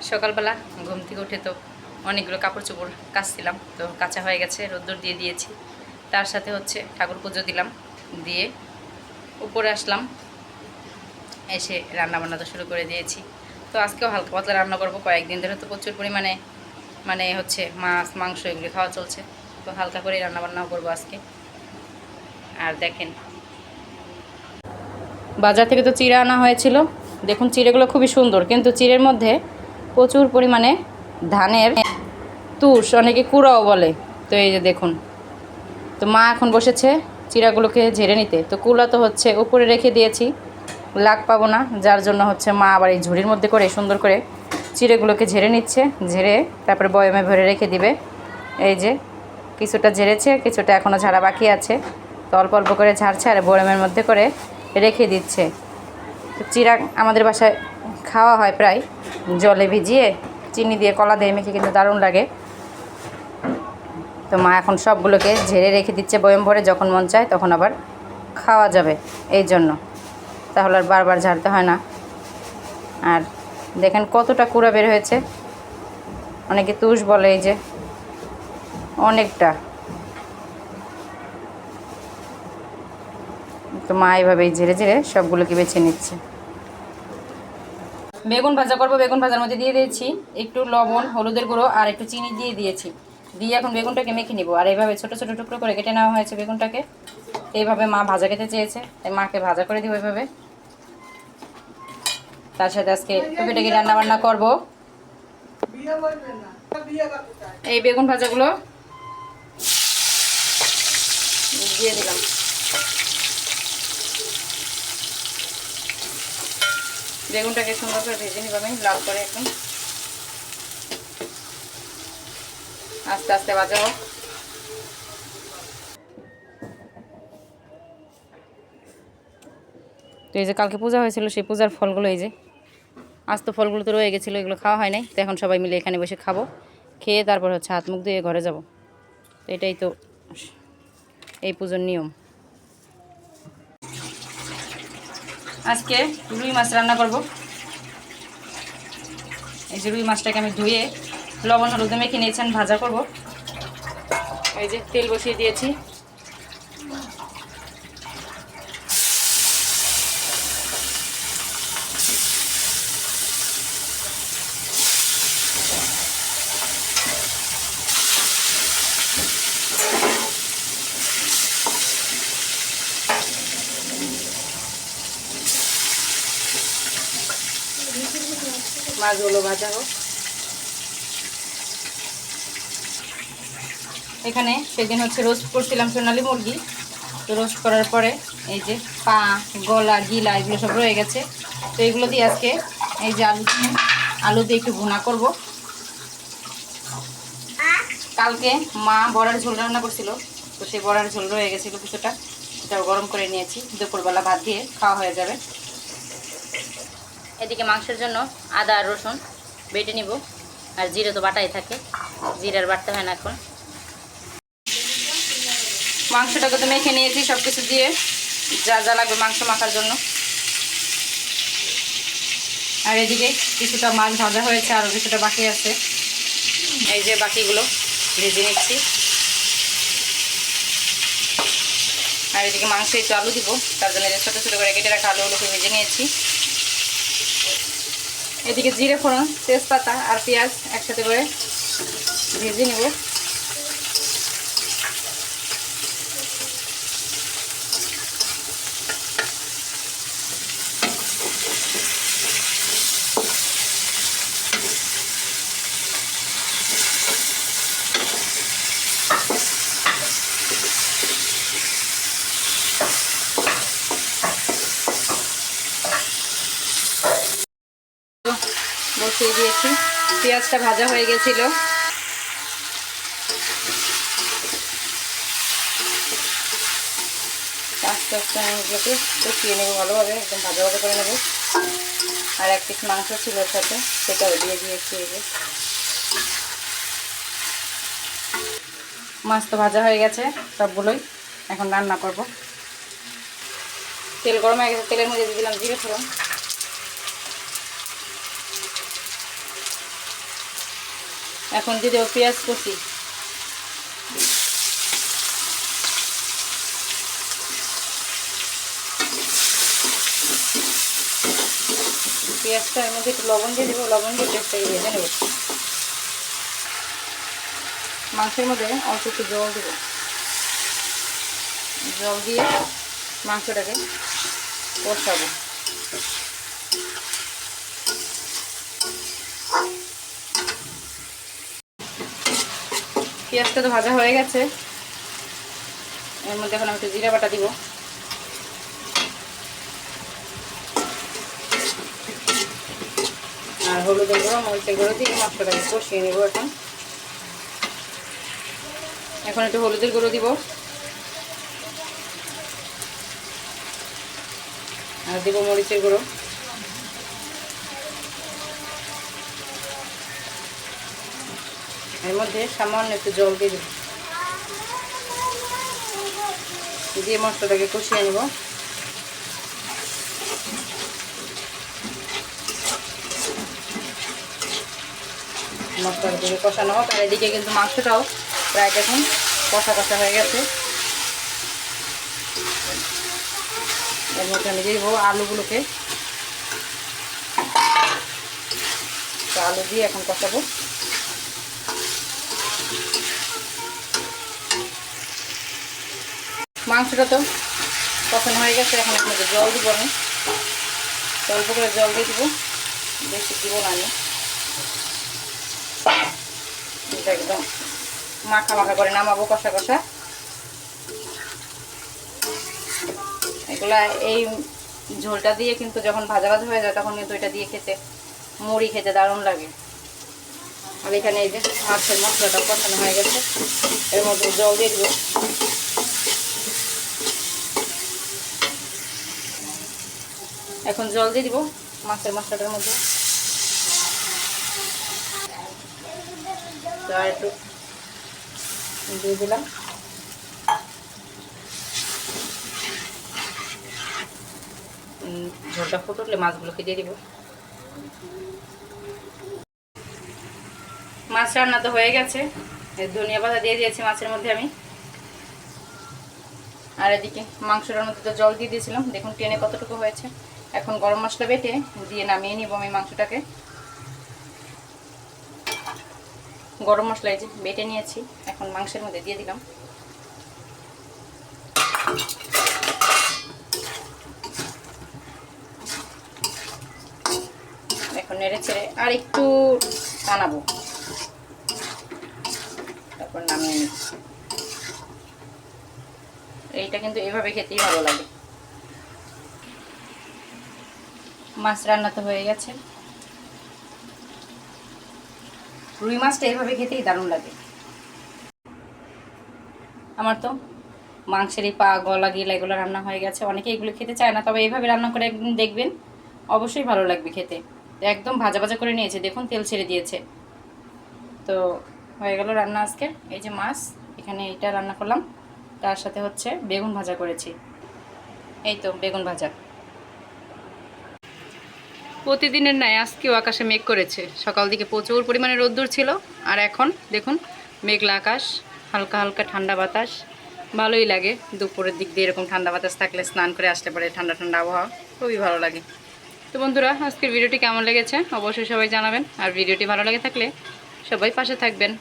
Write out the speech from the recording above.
সকালবেলা ঘুম থেকে উঠে তো অনেকগুলো কাপড় চোপড় কাচছিলাম, তো কাঁচা হয়ে গেছে, রোদ্দুর দিয়ে দিয়েছি। তার সাথে হচ্ছে ঠাকুর পুজো দিলাম, দিয়ে উপরে আসলাম, এসে রান্নাবান্না তো শুরু করে দিয়েছি। তো আজকেও হালকা পাতলা রান্না করবো। কয়েকদিন ধরে তো প্রচুর পরিমাণে হচ্ছে মাছ মাংস এগুলি খাওয়া চলছে, তো হালকা করে রান্নাবান্নাও করবো আজকে। আর দেখেন, বাজার থেকে তো চিড়ে আনা হয়েছিল। দেখুন চিড়েগুলো খুবই সুন্দর, কিন্তু চিড়ের মধ্যে প্রচুর পরিমাণে ধানের তুষ, অনেকে কুড়াও বলে। তো এই যে দেখুন, তো মা এখন বসেছে চিড়াগুলোকে ঝেড়ে নিতে। তো কুলা তো হচ্ছে উপরে রেখে দিয়েছি, লাগ পাবো না, যার জন্য হচ্ছে মা আবার এই ঝুড়ির মধ্যে করে সুন্দর করে চিড়েগুলোকে ঝেড়ে নিচ্ছে। ঝেড়ে তারপরে বয়মে ভরে রেখে দিবে। এই যে কিছুটা ঝেড়েছে, কিছুটা এখনও ঝাড়া বাকি আছে, তো অল্প অল্প করে ঝাড়ছে আর বয়মের মধ্যে করে রেখে দিচ্ছে। তো চিড়া আমাদের বাসায় খাওয়া হয় প্রায় জলে ভিজিয়ে চিনি দিয়ে কলা দিয়ে মেখে, কিন্তু দারুণ লাগে। তো মা এখন সবগুলোকে ঝেড়ে রেখে দিচ্ছে বয়ম ভরে, যখন মন চায় তখন আবার খাওয়া যাবে এই জন্য, তাহলে আর বারবার ঝাড়তে হয় না। আর দেখেন কতটা কুড়া বের হয়েছে, অনেকে তুষ বলে, এই যে অনেকটা। তো মা এইভাবেই ঝেড়ে ঝেড়ে সবগুলোকে বেছে নিচ্ছে। বেগুন ভাজা করবো, বেগুন ভাজার মধ্যে দিয়ে দিয়েছি একটু লবণ, হলুদের গুঁড়ো আর একটু চিনি দিয়ে দিয়েছি। দিয়ে এখন বেগুনটাকে মেখে নিব। আর এইভাবে ছোটো ছোটো টুকরো করে কেটে নেওয়া হয়েছে বেগুনটাকে। এইভাবে মা ভাজা খেতে চেয়েছে, তাই মাকে ভাজা করে দিব এইভাবে। তার সাথে আজকে টুকিটাকি রান্না বান্না করবো। এই বেগুন ভাজাগুলো দিয়ে দিলাম। বেগুনটাকে সুন্দর করে ভেজে নিব আমি, লাল করে একদম আস্তে আস্তে ভাজা হোক। তো এই যে কালকে পূজা হয়েছিল, সেই পূজার ফলগুলো, এই যে আস্ত ফলগুলো তো রয়ে গেছিলো, এগুলো খাওয়া হয় নাই। তো এখন সবাই মিলে এখানে বসে খাবো, খেয়ে তারপর হচ্ছে হাত মুখ ধুয়ে ঘরে যাব। তো এটাই তো এই পুজোর নিয়ম। আজকে রুই মাছ রান্না করব। এই যে রুই মাছটাকে আমি ধুয়ে লবণ হলুদে মেখে নিয়েছেন, ভাজা করব। এই যে তেল বসিয়ে দিয়েছি। মাছগুলো ভাজা হোক। এখানে সেদিন হচ্ছে রোস্ট করছিলাম সোনালি মুরগি। তো রোস্ট করার পরে এই যে পা, গলা, গিলা এগুলো সব রয়ে গেছে। তো এগুলো দিয়ে আজকে এই যে আলু দিয়ে একটু ভুনা করব। কালকে মা বড়ার ঝোল রান্না করছিল, তো সেই বড়ার ঝোল রয়ে গেছিলো কিছুটা, সেটাও গরম করে নিয়েছি। দুপুরবেলা ভাত দিয়ে খাওয়া হয়ে যাবে। এদিকে মাংসের জন্য আদা আর রসুন বেটে নিব। আর জিরে তো বাটাই থাকে, জিরার বাটতে হয় না এখন। মাংসটাকে তো মেখে নিয়েছি সব কিছু দিয়ে, যা যা লাগবে মাংস মাখার জন্য। আর এদিকে কিছুটা মাছ ভাজা হয়েছে, আরও কিছুটা বাকি আছে। এই যে বাকিগুলো ভেজে নিচ্ছি। আর এদিকে মাংসে একটু আলু দিব, তার জন্য ছোটো ছোটো করে কেটে রাখা আলুগুলোকে ভেজে নিয়েছি। এদিকে জিরে ফোড়ন, তেজপাতা আর পেঁয়াজ একসাথে করে ভেজে নেব। বসিয়ে দিয়েছি, পেঁয়াজটা ভাজা হয়ে গেছিল। আস্তে আস্তে এগুলোকে কষিয়ে নেবো ভালোভাবে, একদম ভাজা ভাজা করে নেবো। আর এক পিস মাংস ছিল ওর সাথে, সেটাও দিয়ে দিয়েছি। এই যে মাছ তো ভাজা হয়ে গেছে সবগুলোই, এখন রান্না করব। তেল গরম হয়ে গেছে, তেলের মধ্যে দিয়ে দিলাম জিরে ফোড়ন। এখন দিয়ে দেবো পেঁয়াজ কুচি। পেঁয়াজটা এর মধ্যে একটু লবণ দিয়ে দেবো, লবণ দিয়ে পেঁয়াজটাকে ভেজে নেব। মাংসের মধ্যে অল্প একটু জল দেবো, জল দিয়ে মাংসটাকে কষাবো। পেঁয়াজটা তো ভাজা হয়ে গেছে, এর মধ্যে এখন আমি একটু জিরা বাটা দিব। আর হলুদের গুঁড়ো, মরিচের গুঁড়ো দিয়ে মশলাটাকে কষিয়ে নেব। এখন একটু হলুদের গুঁড়ো দিব, আর দিব মরিচের গুঁড়ো। এর মধ্যে সামান্য একটু জল দিয়ে দেব, দিয়ে মশলাটাকে কষিয়ে নেব। মশলার দিকে কষানো হোক, আর এদিকে কিন্তু মাংসটাও প্রায় দেখুন কষা কষা হয়ে গেছে। এর মধ্যে আমি দিয়ে দেবো আলুগুলোকে, আলু দিয়ে এখন কষাবো। মাংসটা তো কষানো হয়ে গেছে, এখন এর মধ্যে জল দিব। আমি অল্প করে জল দিয়ে দিব, বেশি দিব না। আমি এটা একদম মাখা মাখা করে নামাবো, কষা কষা। এগুলা এই ঝোলটা দিয়ে কিন্তু যখন ভাজা ভাজা হয়ে যায় তখন কিন্তু এটা দিয়ে খেতে, মুড়ি খেতে দারুণ লাগে। আর এখানে এই যে মাছের মশলাটা কষানো হয়ে গেছে, এর মধ্যে জল দিয়ে দিব। এখন জল দিয়ে দিব মাছের মশলাটার মধ্যে। আর একটু দিয়ে দিলাম। ঝোলটা ফুটলে মাছগুলোকে দিয়ে দিব। মাছ রান্না তো হয়ে গেছে, ধনিয়া পাতা দিয়ে দিয়েছি মাছের মধ্যে আমি। আর এদিকে মাংসটার মধ্যে তো জল দিয়ে দিয়েছিলাম, দেখুন টেনে কতটুকু হয়েছে। এখন গরম মশলা বেটে দিয়ে নামিয়ে নিব আমি মাংসটাকে। গরম মশলা এই যে বেটে নিয়েছি, এখন মাংসের মধ্যে দিয়ে দিলাম। এখন নেড়ে ছেড়ে আর একটু টানাবো, তারপর নামিয়ে নিই। এইটা কিন্তু এভাবে খেতেই ভালো লাগে। মাছ রান্না তো হয়ে গেছে। রুই মাছটা এইভাবে খেতেই দারুণ লাগে। আমার তো মাংসের এই পা, গলা, গিলা এগুলো রান্না হয়ে গেছে। অনেকে এগুলো খেতে চায় না, তবে এইভাবে রান্না করে একদিন দেখবেন, অবশ্যই ভালো লাগবে খেতে। একদম ভাজা ভাজা করে নিয়েছে, দেখুন তেল ছেড়ে দিয়েছে। তো হয়ে গেল রান্না আজকে। এই যে মাছ, এখানে এটা রান্না করলাম, তার সাথে হচ্ছে বেগুন ভাজা করেছি। এই তো বেগুন ভাজা। প্রতিদিনের ন্যায় আজকেও আকাশে মেঘ করেছে। সকাল দিকে প্রচুর পরিমাণে রোদ্দুর ছিল, আর এখন দেখুন মেঘলা আকাশ, হালকা হালকা ঠান্ডা বাতাস। ভালোই লাগে দুপুরের দিক দিয়ে এরকম ঠান্ডা বাতাস থাকলে, স্নান করে আসতে পারে, ঠান্ডা ঠান্ডা আবহাওয়া খুবই ভালো লাগে। তো বন্ধুরা, আজকের ভিডিওটি কেমন লেগেছে অবশ্যই সবাই জানাবেন। আর ভিডিওটি ভালো লেগে থাকলে সবাই পাশে থাকবেন।